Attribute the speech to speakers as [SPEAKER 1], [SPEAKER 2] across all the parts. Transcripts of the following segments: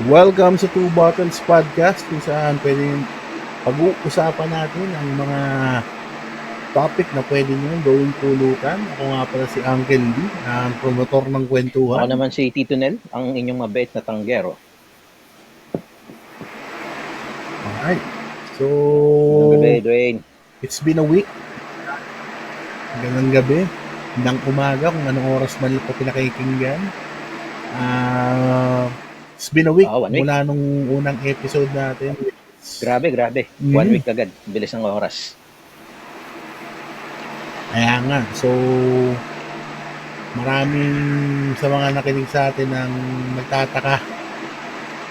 [SPEAKER 1] Welcome sa Two Bottles Podcast kung saan pwedeng pag-uusapan natin ang mga topic na pwede nyo gawing pulutan. Ako nga pala si Uncle D, ang promotor ng
[SPEAKER 2] Ako
[SPEAKER 1] kwentuhan.
[SPEAKER 2] naman si Tito Nel, ang inyong mabait na tanggero.
[SPEAKER 1] Alright. So,
[SPEAKER 2] Magandang gabi, Dwayne.
[SPEAKER 1] it's been a week. Hanggang gabi. Hanggang umaga kung anong oras man ito pinakikinggan. It's been a week
[SPEAKER 2] 1 week.
[SPEAKER 1] mula nung unang episode natin.
[SPEAKER 2] Grabe. 1 week agad. Bilis ng oras.
[SPEAKER 1] Kaya nga. So, maraming sa mga nakinig sa atin ang nagtataka.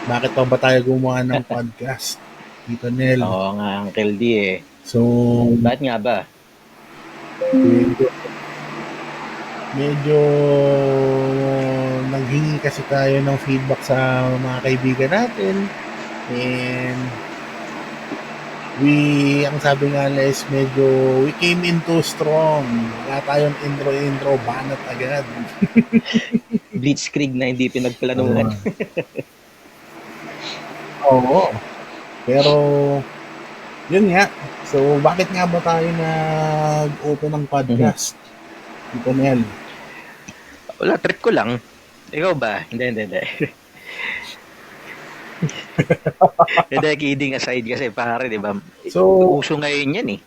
[SPEAKER 1] Bakit pa ba tayo gumawa ng podcast? Tito Nel.
[SPEAKER 2] Oo nga, Uncle D eh.
[SPEAKER 1] So,
[SPEAKER 2] Bakit nga ba?
[SPEAKER 1] medyo naghingi kasi tayo ng feedback sa mga kaibigan natin. And ang sabi nga nila is medyo, we came in too strong. Wala tayong intro, banat agad.
[SPEAKER 2] Blitzkrieg na hindi pinagplanuhan.
[SPEAKER 1] Oo. Pero, yun nga. So, bakit nga ba tayo nag-open ng podcast? Tito Nel.
[SPEAKER 2] Wala, trip ko lang. Ikaw ba? Hindi. Hindi, kidding aside kasi pare, di ba?
[SPEAKER 1] So,
[SPEAKER 2] Uso ngayon yan eh.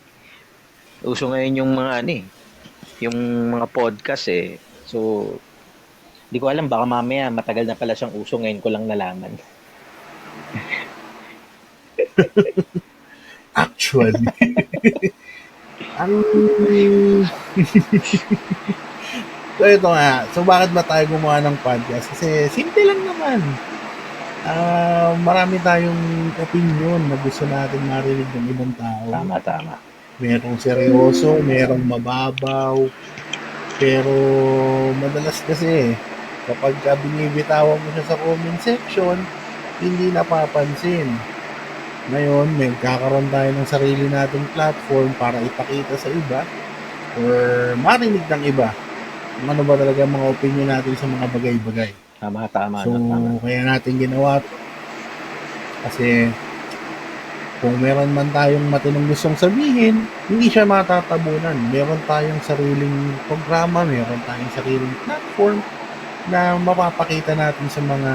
[SPEAKER 2] Uso ngayon yung mga yung mga podcast eh. So, di ko alam, baka mamaya matagal na pala siyang uso, ngayon ko lang nalaman.
[SPEAKER 1] actually, ang... so, ito nga. So, bakit ba tayo gumawa ng podcast? Kasi, simple lang naman. Marami tayong opinion na gusto natin marinig ng ibang tao.
[SPEAKER 2] Tama.
[SPEAKER 1] Merong seryoso, merong mababaw. Pero, madalas kasi, kapag binibitawan mo siya sa comment section, hindi napapansin. Ngayon, may kakaroon tayo ng sarili nating platform para ipakita sa iba or marinig ng iba kung ano ba talaga mga opinion natin sa mga bagay-bagay.
[SPEAKER 2] Tama.
[SPEAKER 1] So, kaya natin ginawa to. Kasi, kung meron man tayong matinong gustong sabihin, hindi siya matatabunan. Meron tayong sariling programa, meron tayong sariling platform na mapapakita natin sa mga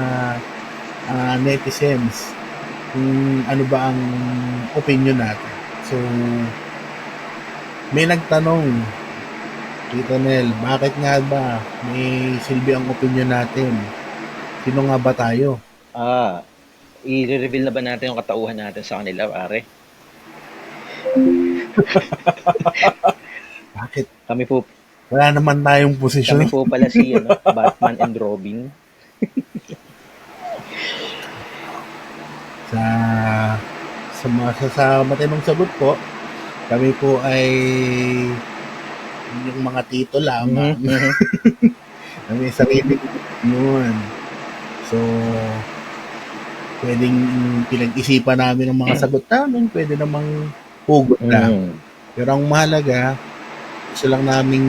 [SPEAKER 1] netizens kung ano ba ang opinion natin. So, may nagtanong, Tito Nel, bakit nga ba may silbi ang opinion natin? Sino nga ba tayo?
[SPEAKER 2] I-reveal na ba natin yung katauhan natin sa kanila, pare?
[SPEAKER 1] Bakit?
[SPEAKER 2] Kami po
[SPEAKER 1] Wala naman tayong posisyon.
[SPEAKER 2] pala si Batman and Robin.
[SPEAKER 1] Sa matinong sagot po, kami po ay yung mga tito lamang. Kami sarili yun. So, pwedeng pinag-isipan namin ang mga sagot namin, pwede namang hugot lang. Pero ang mahalaga, gusto lang namin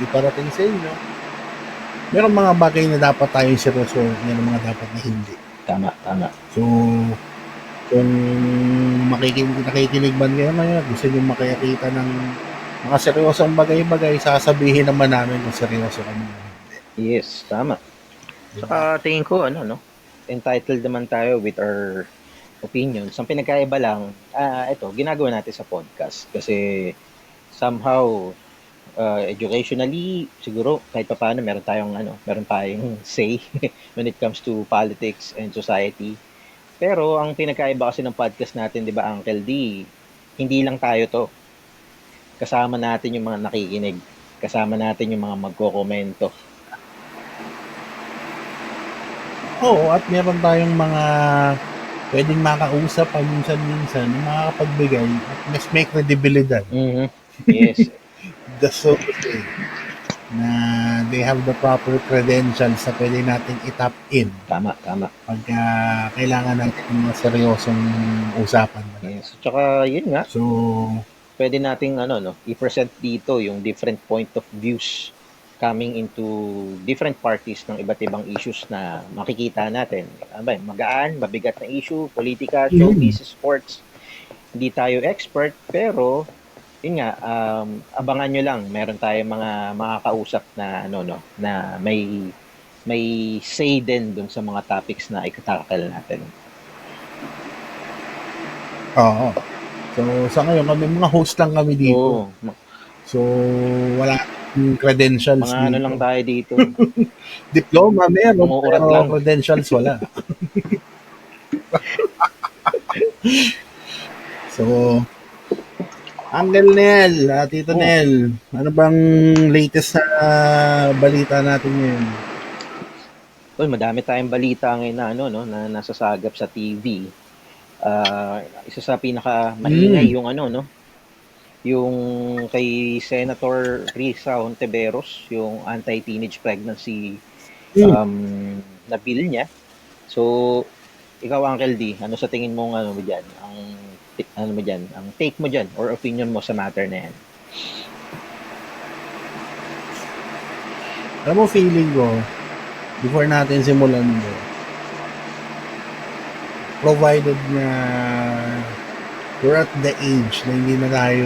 [SPEAKER 1] iparating sa inyo, merong mga bagay na dapat tayong seryoso, merong mga dapat na hindi.
[SPEAKER 2] Tama.
[SPEAKER 1] So, kung nakikinig man kayo ngayon, gusto nyo makakita ng mga seryosong bagay-bagay, sasabihin naman namin kung seryoso kami.
[SPEAKER 2] Yes, tama. Saka tingin ko, entitled naman tayo with our opinions. Ang pinagkaiba lang, ito, ginagawa natin sa podcast. Kasi somehow, educationally, siguro, kahit pa paano, meron tayong say when it comes to politics and society. Pero ang pinagkaiba kasi ng podcast natin, di ba, Uncle D, hindi lang tayo to. Kasama natin yung mga nakikinig. Kasama natin yung mga magkokomento.
[SPEAKER 1] Oo, at meron tayong mga pwedeng makausap paminsan-minsan na makakapagbigay at mas may kredibilidad.
[SPEAKER 2] Yes.
[SPEAKER 1] That's so to say na they have the proper credentials na pwede natin i-tap in.
[SPEAKER 2] Tama.
[SPEAKER 1] Pagka kailangan natin ng mga seryosong usapan.
[SPEAKER 2] Yes. Tsaka yun nga.
[SPEAKER 1] So,
[SPEAKER 2] pwede nating i-present dito yung different point of views coming into different parties ng iba't ibang issues na makikita natin. Magaan, mabigat na issue, politika,
[SPEAKER 1] Mm.
[SPEAKER 2] showbiz, sports. Hindi tayo expert, pero yun nga, abangan nyo lang. Meron tayong mga makakausap na na may say din dun sa mga topics na ikatakal natin.
[SPEAKER 1] Oo. So, sa ngayon, kami mga host lang kami dito.
[SPEAKER 2] Oo.
[SPEAKER 1] So, wala credentials
[SPEAKER 2] Mga
[SPEAKER 1] dito.
[SPEAKER 2] lang tayo dito.
[SPEAKER 1] Diploma meron,
[SPEAKER 2] Manguurat
[SPEAKER 1] pero
[SPEAKER 2] lang.
[SPEAKER 1] credentials wala. So, Uncle Nel, Tito Nel, ano bang latest na balita natin ngayon?
[SPEAKER 2] Madami tayong balita ngayon na na nasasagap sa TV. Isa sa pinaka maingay yung yung kay Senator Risa Hontiveros, yung anti-teenage pregnancy na bill niya. So, ikaw Uncle D, ano sa tingin mo ang take mo diyan or opinion mo sa matter na yan?
[SPEAKER 1] Alam mo, feeling ko, before natin simulan mo, provided na we're at the age na hindi na tayo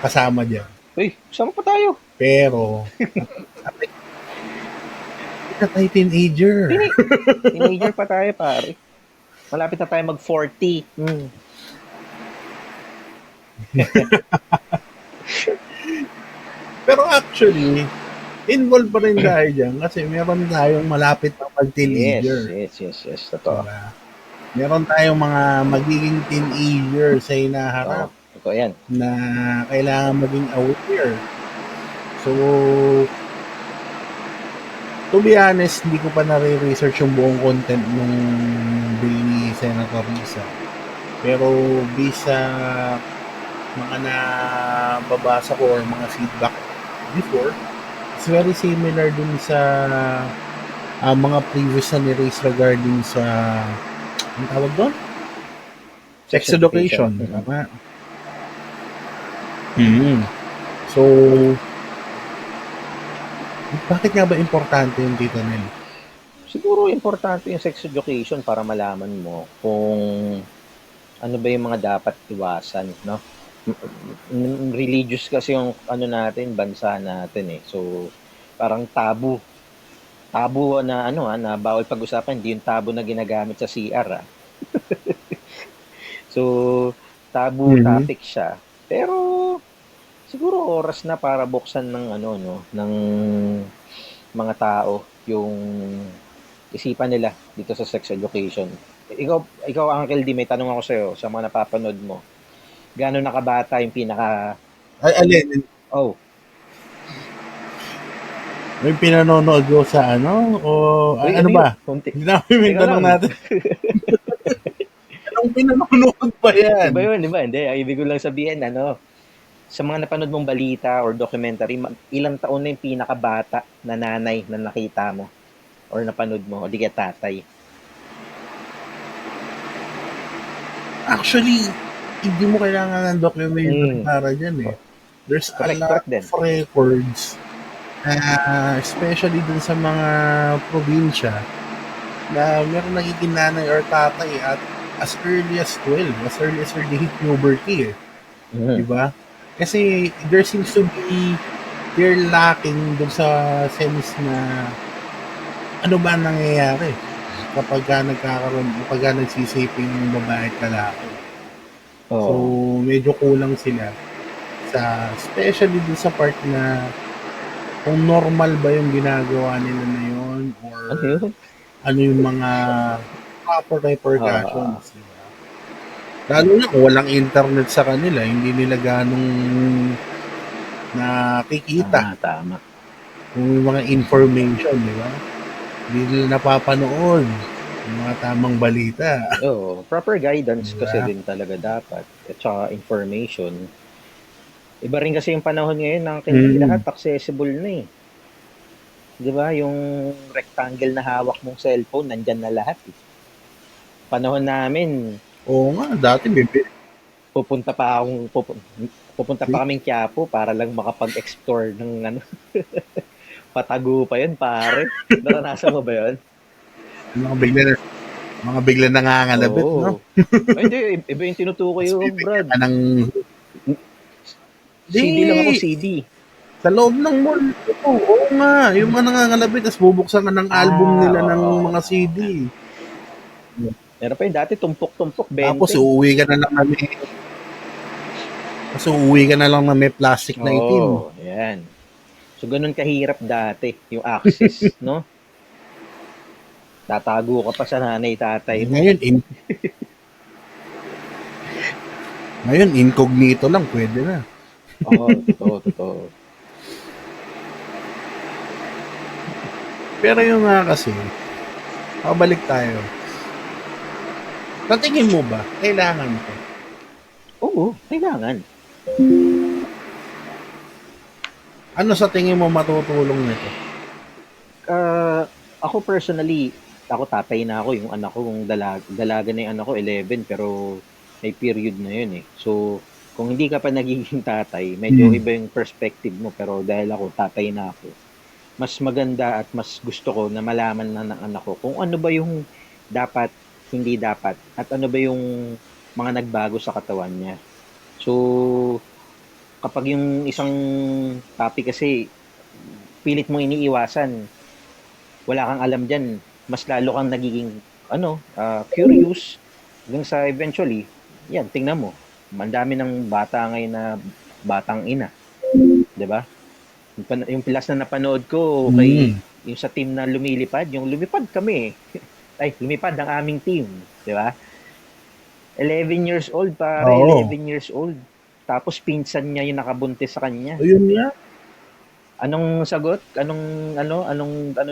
[SPEAKER 1] kasama dyan.
[SPEAKER 2] Uy, kasama pa tayo.
[SPEAKER 1] Pero, hindi na tayo teenager.
[SPEAKER 2] Teenager pa tayo, pare. Malapit na tayo mag-40.
[SPEAKER 1] Pero actually, involved pa rin tayo dyan kasi meron tayong malapit na mag-teenager.
[SPEAKER 2] Yes. Totoo.
[SPEAKER 1] Diba? Meron tayong mga magiging teenager sa hinaharap
[SPEAKER 2] yan.
[SPEAKER 1] Na kailangan maging aware. So, to be honest, hindi ko pa nare-research yung buong content ng bill ni Senator Risa. Pero based sa mga nababasa ko or mga feedback before, it's very similar dun sa mga previous na ni-raise regarding sa ang tawag doon? Sex education. Tama. So, bakit nga ba importante yung Tito Nel?
[SPEAKER 2] Siguro importante yung sex education para malaman mo kung ano ba yung mga dapat iwasan, no? Religious kasi yung natin, bansa natin eh. So, parang tabu na na bawal pag-usapan, hindi yung tabu na ginagamit sa CR. So, tabu topic siya. Pero siguro oras na para buksan ng ng mga tao yung isipan nila dito sa sex education. Ikaw Uncle D, may tanong ako sa iyo sa mga napapanood mo. Gaano nakabata yung pinaka
[SPEAKER 1] alin?
[SPEAKER 2] Oh.
[SPEAKER 1] May pinanonood ko sa ano ba? Hindi namin yung tanong natin. Anong pinanonood ba yan?
[SPEAKER 2] Diba? Hindi. Ibig ko lang sabihin, sa mga napanood mong balita or documentary, ilang taon na yung pinakabata na nanay na nakita mo or napanood mo o di kaya tatay?
[SPEAKER 1] Actually, hindi mo kailangan ng documentary para dyan eh. There's a lot of records, especially dun sa mga probinsya, na meron nagiging nanay or tatay at as early as 12, as early as they hit puberty eh. Diba? Kasi there seems to be they're lacking dun sa sense na ano ba nangyayari kapag nagsisiping yung babae at lalaki. So, medyo kulang sila especially dun sa part na kung normal ba yung ginagawa nila na yun or ano yung mga proper repercussions. Lalo na kung walang internet sa kanila, hindi nila ganong nakikita.
[SPEAKER 2] Tama.
[SPEAKER 1] Kung mga information, di ba? Hindi nila napapanood yung mga tamang balita.
[SPEAKER 2] Proper guidance kasi din talaga dapat. At saka information. Iba rin kasi yung panahon ngayon na lahat accessible na eh. Di ba? Yung rectangle na hawak mong cellphone, nandyan na lahat eh. Panahon namin.
[SPEAKER 1] Oo nga, dati
[SPEAKER 2] pupunta pa kaming Quiapo para lang makapag-explore ng Patago pa yun, pare. Naranasan mo ba yun?
[SPEAKER 1] Mga bigla nangangalabit, no?
[SPEAKER 2] Oo. Ay, hindi. Iba yung tinutukoy
[SPEAKER 1] Tapos
[SPEAKER 2] ko,
[SPEAKER 1] bibigyan
[SPEAKER 2] Brad.
[SPEAKER 1] ka ng...
[SPEAKER 2] CD lang ako,
[SPEAKER 1] Di!
[SPEAKER 2] CD.
[SPEAKER 1] Sa loob ng mall. Oo nga. Yung mga nangangalabit, tapos bubuksan ka ng album
[SPEAKER 2] Ah,
[SPEAKER 1] nila ng
[SPEAKER 2] oo.
[SPEAKER 1] mga CD.
[SPEAKER 2] Meron pa yun dati, tumpok-tumpok,
[SPEAKER 1] Tapos
[SPEAKER 2] 20.
[SPEAKER 1] uuwi ka na lang na may... Plastic na itim.
[SPEAKER 2] Oo, yan. So, ganun kahirap dati, yung access, no? Tatago ka pa sa nanay, tatay mo.
[SPEAKER 1] Ngayon, incognito lang, pwede na.
[SPEAKER 2] Oo, totoo.
[SPEAKER 1] Pero yung nga kasi, pabalik tayo. Sa tingin mo ba, kailangan ko?
[SPEAKER 2] Oo, kailangan.
[SPEAKER 1] Ano sa tingin mo matutulong nito?
[SPEAKER 2] Ako personally, ako tatay na ako, yung anak ko, kung dalaga na yung anak ko, 11, pero may period na yun eh. So, kung hindi ka pa nagiging tatay, medyo iba yung perspective mo, pero dahil ako, tatay na ako, mas maganda at mas gusto ko na malaman na ng anak ko kung ano ba yung dapat, hindi dapat, at ano ba yung mga nagbago sa katawan niya. So, kapag yung isang topic kasi pilit mo iniiwasan, wala kang alam dyan, mas lalo kang nagiging curious hanggang sa eventually, yan, tingnan mo, mandami ng bata ngayon na batang ina, 'di ba? Yung pilas na napanood ko kay yung sa team na lumilipad, yung lumipad kami. Ay, lumipad ang aming team, 'di ba? 11 years old, pare, 11 years old. Tapos pinsan niya yung nakabuntis sa kanya.
[SPEAKER 1] Ayun nga.
[SPEAKER 2] Anong sagot? Anong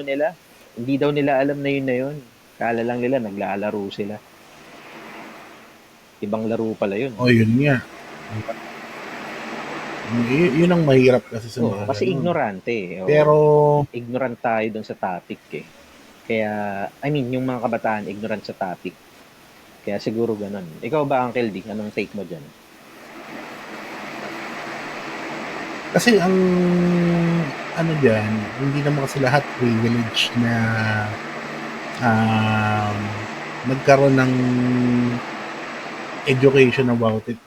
[SPEAKER 2] nila? Hindi daw nila alam na yun. Kala lang nila naglalaro sila. Ibang laro pala yun.
[SPEAKER 1] Yun nga. Yun ang mahirap kasi sa mga
[SPEAKER 2] kasi
[SPEAKER 1] ganun.
[SPEAKER 2] ignorante.
[SPEAKER 1] Pero
[SPEAKER 2] ignorant tayo dun sa topic eh. Kaya, yung mga kabataan, ignorant sa topic. Kaya siguro ganun. Ikaw ba, Uncle D? Anong take mo dyan?
[SPEAKER 1] Kasi ang dyan, hindi naman kasi lahat privilege na nagkaroon ng education about it.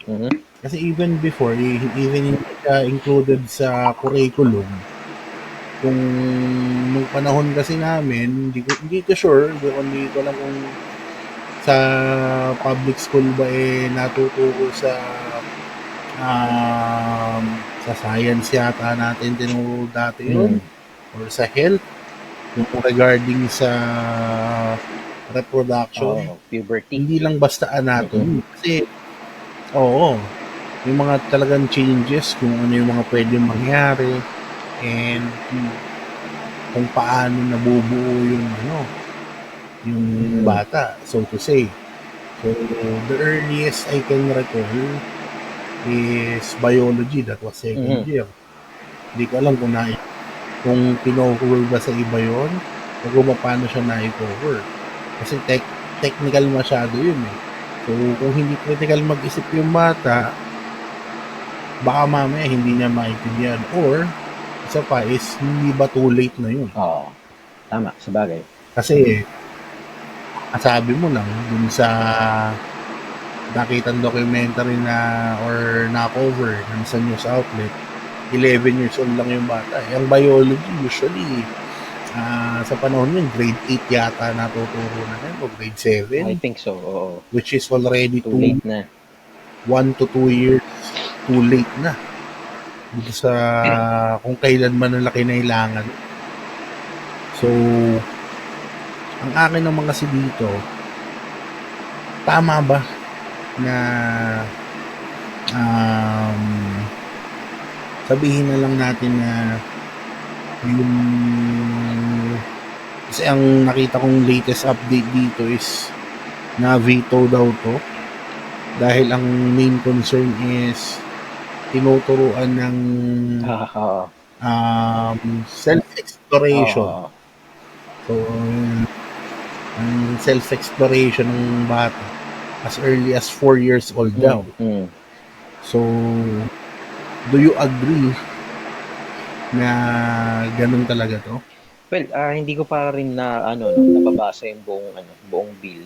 [SPEAKER 1] Kasi even before, even included sa curriculum, kung nung panahon kasi namin, hindi ko sure, hindi ko lang kung sa public school ba natutuko sa science yata natin tinuro dati yun, or sa health, yung regarding sa reproduction,
[SPEAKER 2] puberty.
[SPEAKER 1] Hindi lang basta anatomy. Kasi, yung mga talagang changes, kung ano yung mga pwedeng mangyari, and kung paano nabubuo yung bata, so to say. So, the earliest I can recall is biology. That was second year. Hindi ko alam kung pino-cover ba sa iba yun o kung paano siya na-cover. Kasi technical masyado yun eh. So, kung hindi critical mag-isip yung bata, baka mamaya hindi niya maintindihan. Or, isa pa is, hindi ba too late na yun?
[SPEAKER 2] Oo. Tama, sabagay.
[SPEAKER 1] Kasi, sabi mo lang, dun sa nakitang documentary na or na-cover sa news outlet, 11 years old lang yung bata. Yung biology, usually, sa panahon yun, grade 8 yata natuturo na yan, o grade 7.
[SPEAKER 2] I think so, oo.
[SPEAKER 1] Which is already
[SPEAKER 2] too late na.
[SPEAKER 1] 1 to 2 years too late na. Dito sa kung kailan man nila kinailangan. So, ang akin naman kasi dito, tama ba na sabihin na lang natin na yung kasi ang nakita kong latest update dito is na veto daw to dahil ang main concern is tinuturuan ng self-exploration. So, ang self-exploration ng bata as early as 4 years old daw. So, do you agree na ganun talaga to?
[SPEAKER 2] Well, hindi ko pa rin na ano no, nababasa yung buong bill.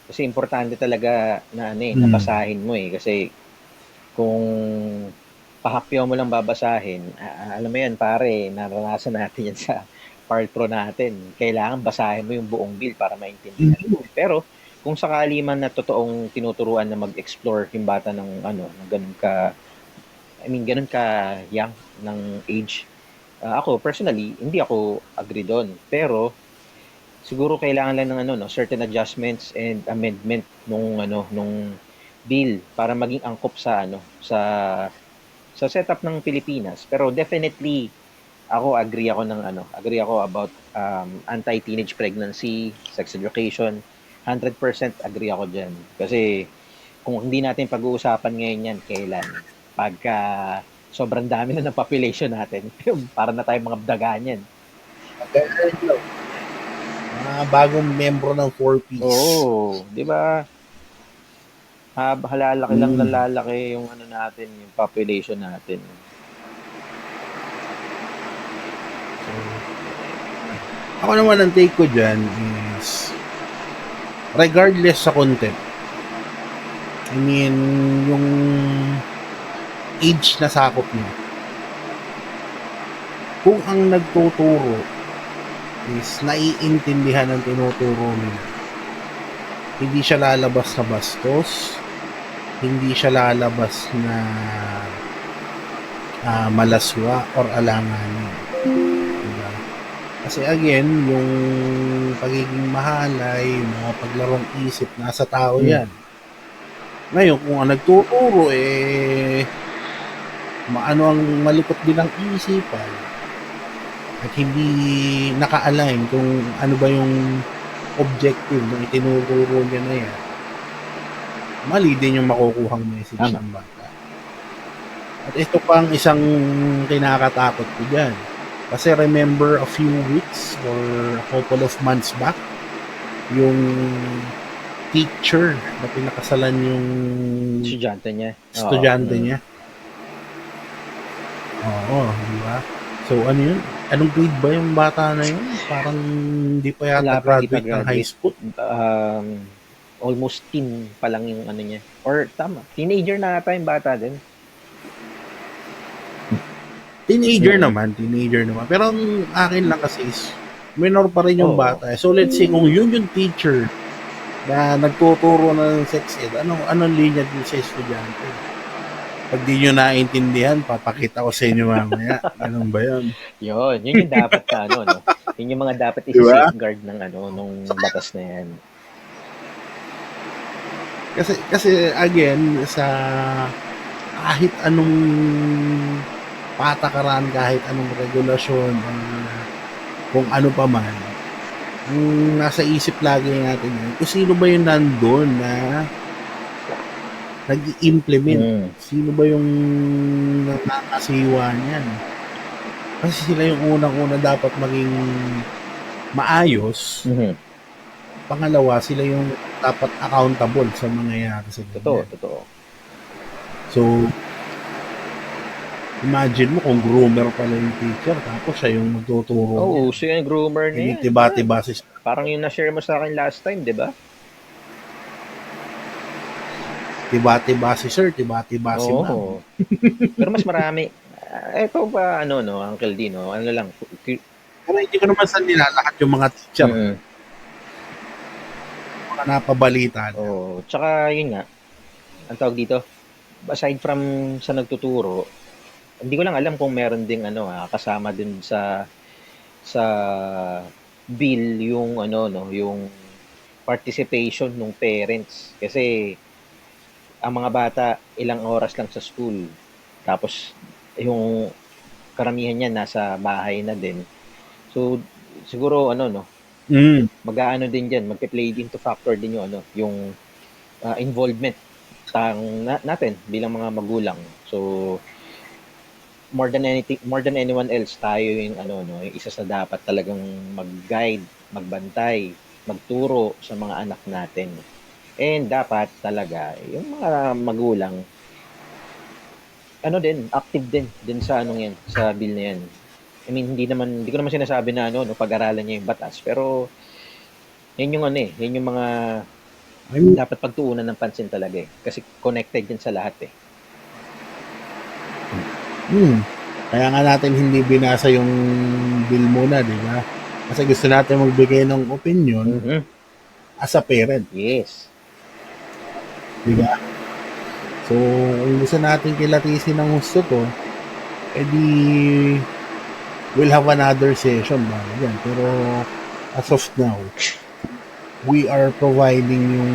[SPEAKER 2] Kasi importante talaga na ano eh,
[SPEAKER 1] Hmm.
[SPEAKER 2] nabasahin mo eh kasi kung pahapyaw mo lang babasahin, alam mo yan pare, naranasan natin yan sa part pro natin. Kailangan basahin mo yung buong bill para maintindihan
[SPEAKER 1] Hindi.
[SPEAKER 2] mo. Pero kung sakali man na totoong tinuturuan na mag-explore yung bata ng ano, ng ganun ka, I mean, ganun ka young ng age, ako personally, hindi ako agree doon. Pero siguro kailangan lang ng ano no, certain adjustments and amendment nung bill para maging angkop sa ano sa setup ng Pilipinas. Pero definitely ako agree ako about anti-teenage pregnancy, sex education. 100% agree ako diyan. Kasi kung hindi natin pag-uusapan ngayon yan, kailan? Pagka sobrang dami na ng population natin, para na tayong mga dagaan yan.
[SPEAKER 1] Kaya yun, mga bagong membro ng 4Ps.
[SPEAKER 2] Oo, di ba? Halalaki lang
[SPEAKER 1] Hmm.
[SPEAKER 2] nalalaki yung ano natin, yung population natin.
[SPEAKER 1] So, ako naman ang take ko dyan is regardless sa content. I mean, yung age na sakop niya. Kung ang nagtuturo is naiintindihan ang tinuturo nila, hindi siya lalabas na bastos, hindi siya lalabas na malaswa or alanganin. Diba? Kasi again, yung pagiging mahalay, yung mga paglarong isip, nasa tao yan. Ngayon, kung ang nagtuturo, maano ang malikot din ang isipan at hindi naka-align kung ano ba yung objective ng itinuturo niya na yan, mali din yung makukuhang message
[SPEAKER 2] Tama.
[SPEAKER 1] ng bata. At ito pang isang kinakatakot ko dyan. Kasi remember a few weeks or a couple of months back, yung teacher na pinakasalan yung
[SPEAKER 2] Estudyante niya.
[SPEAKER 1] estudyante niya. Oo, di ba? So, ano yun? Anong grade ba yung bata na yun? Parang hindi pa yata
[SPEAKER 2] Wala pa, hindi pa
[SPEAKER 1] graduate ng high
[SPEAKER 2] graduate.
[SPEAKER 1] school.
[SPEAKER 2] Almost teen pa lang yung ano niya. Or tama, teenager na ata yung bata din.
[SPEAKER 1] Teenager naman. Pero ang akin lang kasi is, minor pa rin yung bata. So, let's say, kung yun yung teacher na nagtuturo ng sex ed, anong linya din sa estudyante? Pag di nyo naintindihan, papakita ko sa inyo mamaya. Ganun ba yun?
[SPEAKER 2] Yun yung dapat na ano, no? Yun yung mga dapat
[SPEAKER 1] Diba?
[SPEAKER 2] isi-safeguard ng ano, nung batas na yan.
[SPEAKER 1] Kasi again, sa kahit anong patakaran, kahit anong regulasyon, kung ano pa man, ang nasa isip lagi natin yun, kung sino ba yung nandun na nag-i-implement? Sino ba yung nakakasiwa niyan? Kasi sila yung unang-una dapat maging maayos. Pangalawa, sila yung dapat accountable sa mangyayari sa ganyan.
[SPEAKER 2] Totoo. So,
[SPEAKER 1] imagine mo kung groomer pala yung teacher, tapos siya yung magtuturo.
[SPEAKER 2] Oo, siya yung groomer niya.
[SPEAKER 1] Tiba-tiba
[SPEAKER 2] parang yung na-share mo sa akin last time, di ba?
[SPEAKER 1] Tiba-tiba si sir, tiba-tiba si ma'am.
[SPEAKER 2] Pero mas marami. Ito pa, ano, no, Uncle Dino, ano lang.
[SPEAKER 1] Pero hindi ko naman sa nilalahat yung mga teacher. Mga napabalita.
[SPEAKER 2] Tsaka yun nga, ang tawag dito, aside from sa nagtuturo, hindi ko lang alam kung meron ding ano, kasama din sa bill yung ano, no, yung participation ng parents. Kasi ang mga bata, ilang oras lang sa school. Tapos, yung karamihan niya nasa bahay na din. So, siguro, ano, no, mag-aano din dyan, mag-play into factor din yung, ano, yung involvement natin bilang mga magulang. So, more than anyone else, tayo yung, ano, no, yung isa sa dapat talagang mag-guide, magbantay, magturo sa mga anak natin. And dapat talaga, yung mga magulang, ano din, active din sa anong yan, sa bill na yan. I mean, hindi ko naman sinasabi na ano, no, pag-aralan niya yung batas, pero yan yung ano eh, yan yung mga
[SPEAKER 1] I mean,
[SPEAKER 2] dapat pagtuunan ng pansin talaga eh. Kasi connected yan sa lahat eh.
[SPEAKER 1] kaya nga natin hindi binasa yung bill muna, di ba? Kasi gusto natin magbigay ng opinion
[SPEAKER 2] Mhm.
[SPEAKER 1] as a parent,
[SPEAKER 2] Yes.
[SPEAKER 1] di ba? So, kung gusto natin kilatisin ng gusto to, edi we'll have another session ba yan. Pero as of now, we are providing yung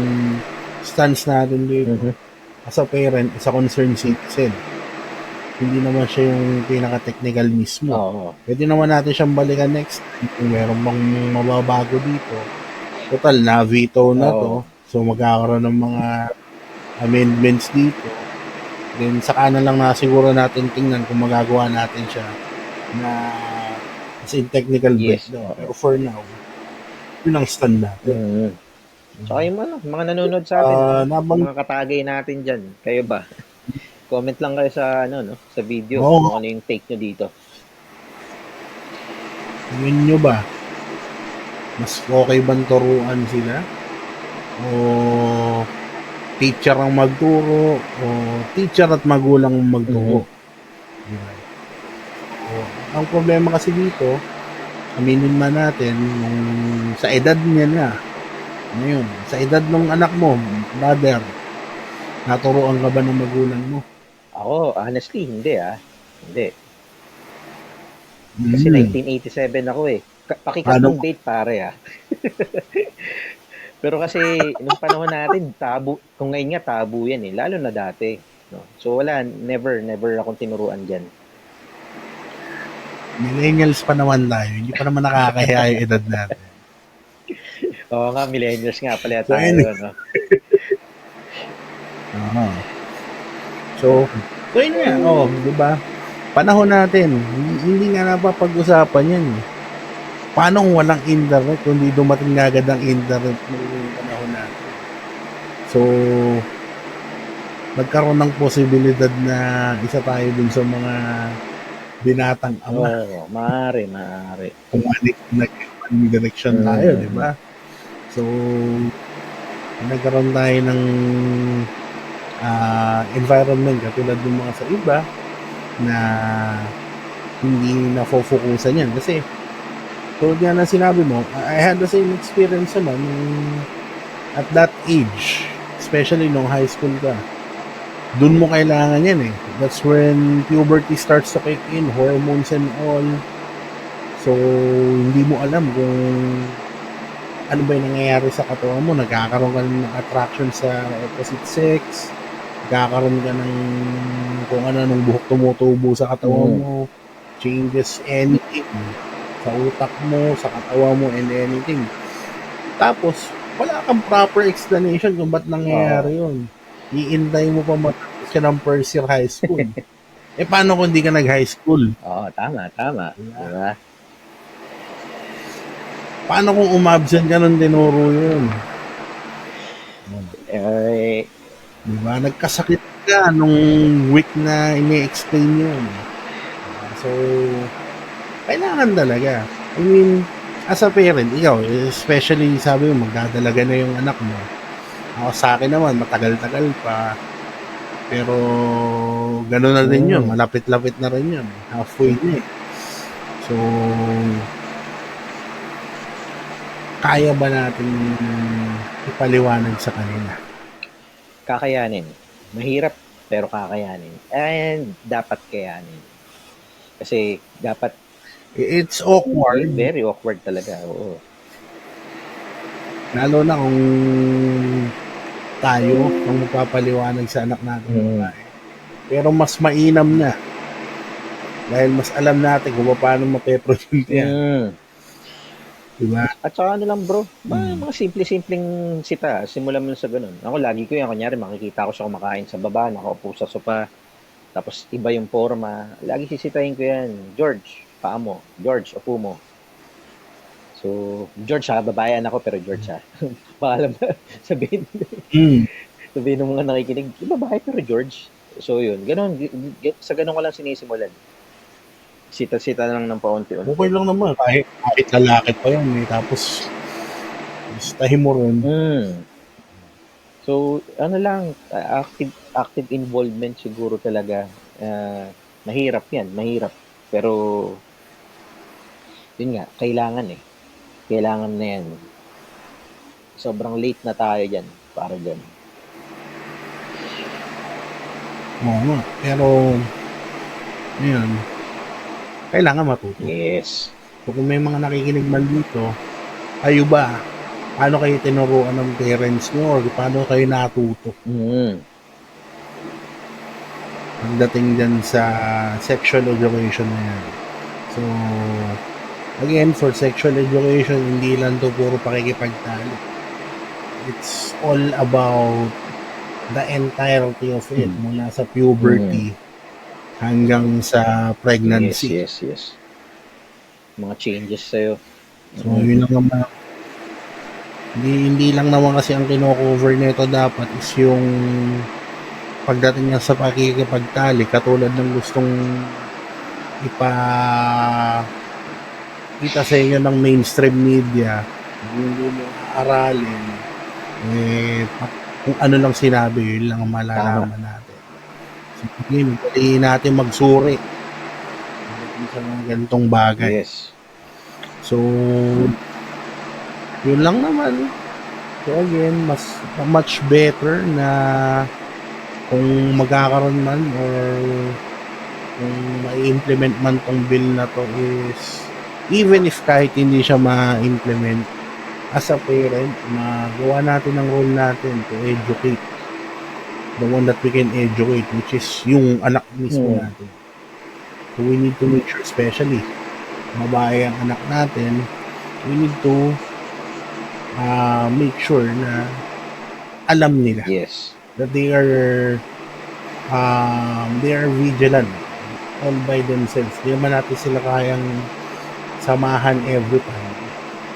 [SPEAKER 1] stance natin dito
[SPEAKER 2] Mhm.
[SPEAKER 1] as a parent, as a concerned citizen. Hindi naman siya yung pinaka-technical mismo.
[SPEAKER 2] Oo.
[SPEAKER 1] Pwede naman natin siyang balikan next time kung meron bang mababago dito. Total, na-veto na to.
[SPEAKER 2] Oo.
[SPEAKER 1] So, magkakaroon ng mga amendments dito. Then, saka na lang nasiguro natin tingnan kung magagawa natin siya na as in technical
[SPEAKER 2] Yes.
[SPEAKER 1] breakdown.
[SPEAKER 2] Oo.
[SPEAKER 1] Pero for now, yun ang stand natin.
[SPEAKER 2] Mhm. Tsaka yung ano, mga nanonood sa atin, mga katagay natin dyan, kayo ba? Comment lang kayo sa ano, no, sa video kung ano yung take nyo dito.
[SPEAKER 1] Tingin nyo ba? Mas okay bang turuan sila? O teacher ang magturo? O teacher at magulang ang magturo? Diba? O, ang problema kasi dito, aminin man natin, nung sa edad niya na, ngayon, sa edad ng anak mo, brother, naturoan ka ba ng magulang mo?
[SPEAKER 2] Ako, honestly, hindi ah. Hindi. Kasi 1987 ako eh. Pakikat
[SPEAKER 1] Ano?
[SPEAKER 2] ng date pare ah. Pero kasi nung panahon natin, tabu. Kung ngayon nga, tabu yan eh. Lalo na dati. No? So wala, never akong tinuruan dyan.
[SPEAKER 1] Millennials pa naman tayo. Hindi pa naman nakakahiya yung edad natin.
[SPEAKER 2] Oo nga, millennials nga pala
[SPEAKER 1] So,
[SPEAKER 2] tayo. No?
[SPEAKER 1] So, yun nga. Di ba? Panahon natin, hindi nga napapag-usapan yan eh. Paano kung walang internet, kung hindi dumating nga agad ang internet noong panahon natin? So, nagkaroon ng posibilidad na isa tayo dun sa mga binatang ama.
[SPEAKER 2] Oo, maaari.
[SPEAKER 1] Kung ano direction tayo, di ba? So, nagkaroon tayo ng environment katulad ng mga sa iba na hindi na-focusan yan. Kasi, tulad nga na sinabi mo, I had the same experience naman at that age, especially nung high school ka. Doon mo kailangan yan eh. That's when puberty starts to kick in, hormones and all. So, hindi mo alam kung ano ba yung nangyayari sa katawan mo. Nagkakaroon ka ng attraction sa opposite sex. Nagkakaroon ka ng kung ano nung buhok tumutubo sa katawan mo. Changes anything sa utak mo, sa katawan mo, and anything. Tapos, wala kang proper explanation kung ba't nangyayari yun. Iintay mo pa matapos ka ng first year high school. Paano kung hindi ka nag-high school?
[SPEAKER 2] Oo, tama. Diba?
[SPEAKER 1] Paano kung umabsent ka nung tinuro yun? Diba? Nagkasakit ka nung week na ini-explain yun. So, kailangan talaga. I mean, as a parent, ikaw, especially sabi mo, magdadalaga na yung anak mo. Ako sa akin naman, matagal-tagal pa. Pero, gano'n na rin yun. Malapit-lapit na rin yun. Halfway na eh. So, kaya ba natin ipaliwanag sa kanila?
[SPEAKER 2] Kakayanin. Mahirap, pero kakayanin. And dapat kayanin. Kasi dapat
[SPEAKER 1] it's awkward.
[SPEAKER 2] Very awkward talaga. Oo.
[SPEAKER 1] Lalo na kung tayo ang magpapaliwanag sa anak natin babae. Pero mas mainam na. Dahil mas alam natin kung paano mape-produce yan. Diba?
[SPEAKER 2] At saka ano lang bro, mga simple-simpleng sita, simulan mo sa ganun. Ako lagi ko yan, kunyari makikita ko siya kumakain sa baba, nakaupo sa sopa, tapos iba yung forma, lagi sisitahin ko yan, George, paa mo, George, upo mo. So, George ha, babayan ako pero George ha. Paalam na, sabihin ng mga nakikinig, babae pero George. So yun, ganun, sa ganun ko lang sinisimulan. Sita-sita lang ng paunti-unti.
[SPEAKER 1] Okay lang naman. Kahit lalaki pa yan eh. Tapos, gustahin mo rin.
[SPEAKER 2] So, ano lang, active involvement siguro talaga. Mahirap yan, mahirap. Pero, yun nga, kailangan eh. Kailangan na yan. Sobrang late na tayo dyan, para dyan.
[SPEAKER 1] Oo nga. Pero, yun, kailangan matuto.
[SPEAKER 2] Yes.
[SPEAKER 1] So, kung may mga nakikinig man dito, kayo ba, paano kayo tinuruan ng parents nyo or paano kayo natuto pagdating dyan sa sexual education na yan? So, again, for sexual education, hindi lang to puro pakikipagtalo. It's all about the entirety of it, mula sa puberty hanggang sa pregnancy.
[SPEAKER 2] Yes. Mga changes sa'yo.
[SPEAKER 1] So, yun lang naman. Hindi lang naman kasi ang kino-cover nito dapat is yung pagdating niya sa pakikipagtali, katulad ng gustong ipakita sa inyo ng mainstream media, hindi mo aralin, kung ano lang sinabi, yun lang ang malalaman natin. So, hindi natin magsuri sa mga ganitong bagay.
[SPEAKER 2] Yes.
[SPEAKER 1] So, yun lang naman. So again, much better na kung magkakaroon man or kung ma-implement man tong bill na to is, even if kahit hindi siya ma-implement, as a parent, magawa natin ang role natin to educate the one that we can educate, which is yung anak mismo natin. So we need to make sure, especially babae ang anak natin, we need to make sure na alam nila that they are vigilant all by themselves. Di naman natin sila kayang samahan every time.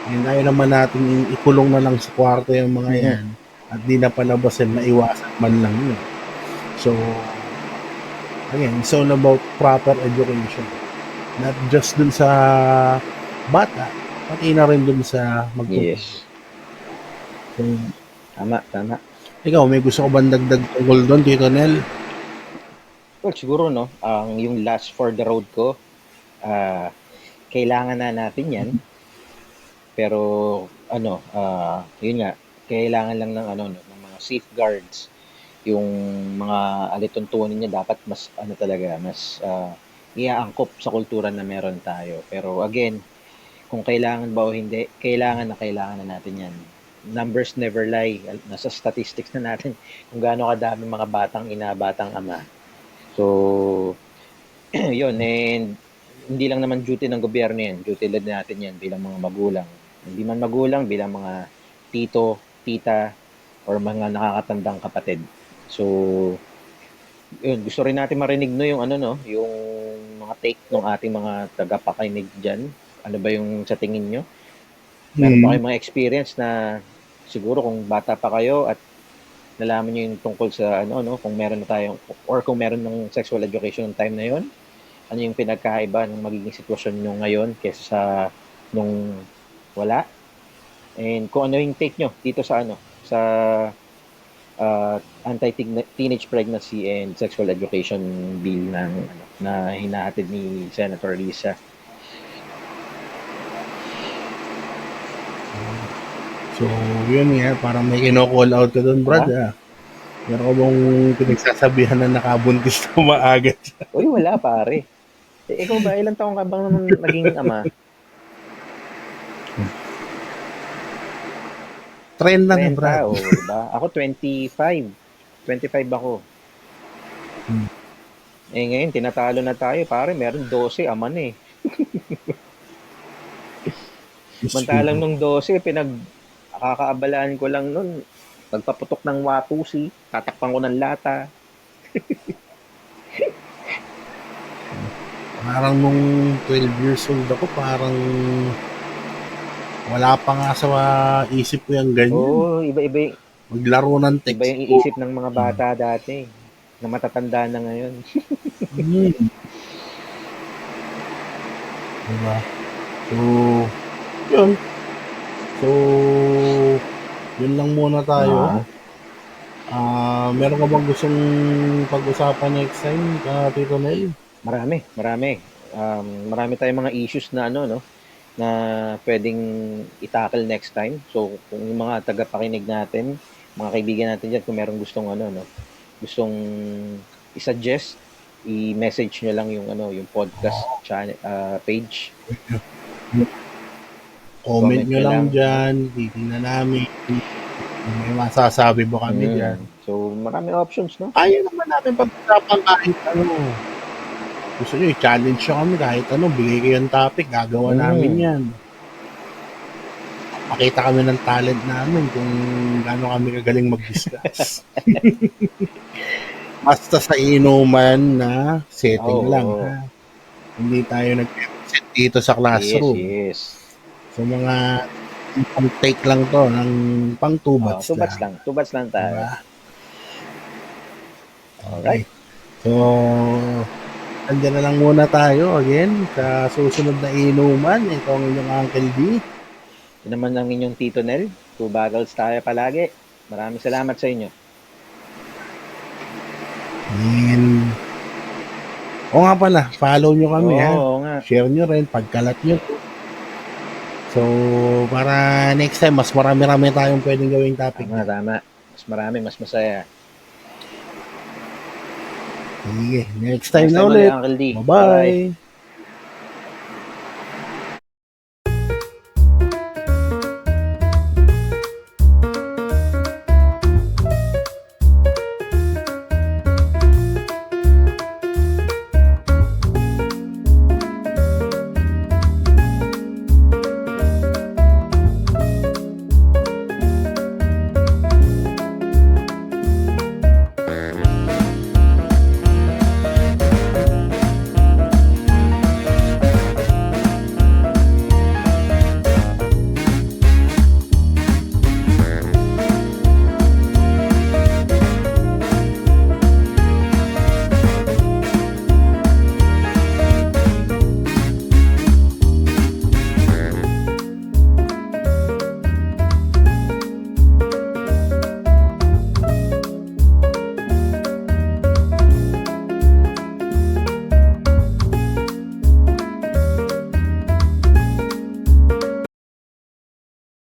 [SPEAKER 1] And ayaw naman natin ikulong na lang sa kwarto yung mga yan at di na palabasin, maiwasan man lang yun. So, again, it's all about proper education. Not just dun sa bata, pati na rin dun sa magtuturo. So,
[SPEAKER 2] Tama.
[SPEAKER 1] Ikaw, may gusto ko bang dagdag tungkol doon, Tito Nel?
[SPEAKER 2] Well, siguro, no, yung last for the road ko, kailangan na natin yan. Pero, yun nga, kailangan lang ng, ng mga safeguards. Yung mga alituntunin niya dapat mas, mas iaangkop sa kultura na meron tayo. Pero again, kung kailangan ba o hindi, kailangan na natin yan. Numbers never lie. Nasa statistics na natin kung gaano kadami mga batang ina, batang ama. So, yun, and hindi lang naman duty ng gobyerno yan. Duty din natin yan bilang mga magulang. Hindi man magulang, bilang mga tito, tita, or mga nakakatandang kapatid. So, yun, gusto rin natin marinig yung yung mga take ng ating mga tagapakinig dyan. Ano ba yung sa tingin nyo? Meron ba kayong mga experience na siguro kung bata pa kayo at nalaman nyo yung tungkol sa kung meron na tayong, or kung meron ng sexual education ng time na yon, ano yung pinagkaiba ng magiging sitwasyon nyo ngayon kaysa sa nung wala? And kung ano yung take nyo dito sa sa anti-teenage pregnancy and sexual education bill na hinahatid ni Senator Risa.
[SPEAKER 1] So, yun nga, parang may kino-call out ka doon, Brad. Meron ko bang pinagsasabihan na nakabuntis na maaga siya?
[SPEAKER 2] Uy, wala pare. Ikaw ba, ilang taong ka bang naging ama?
[SPEAKER 1] Trend na ng Brad.
[SPEAKER 2] Diba? Ako 25. 25 ako. Ngayon, tinatalo na tayo. Pare, meron 12, ama na eh. Mantalang nung 12, kakaabalaan ko lang nun. Pagpaputok ng wapusi, tatakpan ko ng lata.
[SPEAKER 1] Parang nung 12 years old ako, parang wala pa nga sa isip ko yung ganyan.
[SPEAKER 2] Oo, iba-iba.
[SPEAKER 1] Maglaro ng text.
[SPEAKER 2] Iba yung iisip ng mga bata dati. Na matatanda na ngayon.
[SPEAKER 1] Diba? So, yun. So, yun lang muna tayo. Meron ka bang gustong pag-usapan next time, Tito Nel?
[SPEAKER 2] Marami. Marami tayong mga issues na ano, no, na pwedeng i-tackle next time. So, kung yung mga tagapakinig natin, mga kaibigan natin dyan, kung meron gustong ano, no, gustong i-suggest, i-message nyo lang yung ano, yung podcast channel, page.
[SPEAKER 1] Comment nyo lang dyan, titingnan namin. May masasabi ba kami dyan?
[SPEAKER 2] So, marami options, no?
[SPEAKER 1] Kaya naman namin pag-usapan kahit ano. Gusto nyo, i-challenge nyo kami kahit ano. Bigay kayo yung topic, gagawa namin yan. Pakita kami ng talent namin kung gaano kami kagaling mag-discuss. Basta sa inuman na setting lang, ha? Hindi tayo nag-set dito sa classroom.
[SPEAKER 2] Yes.
[SPEAKER 1] So, mga pang-take lang to ng pang-tubats
[SPEAKER 2] lang. Tubats lang tayo. Diba?
[SPEAKER 1] Alright. So, andyan na lang muna tayo again sa susunod na inuman. Ito ang inyong Uncle D. Ito
[SPEAKER 2] naman ang inyong Tito Nel. Two Bagels tayo palagi. Maraming salamat sa inyo.
[SPEAKER 1] And, o nga pala, follow nyo kami, ha?
[SPEAKER 2] Nga.
[SPEAKER 1] Share nyo rin, pagkalat nyo. So, para next time, mas marami-rami tayong pwedeng gawing topic.
[SPEAKER 2] Tama. Mas marami, mas masaya.
[SPEAKER 1] Sige, next time na ulit.
[SPEAKER 2] Uncle D.
[SPEAKER 1] Bye-bye.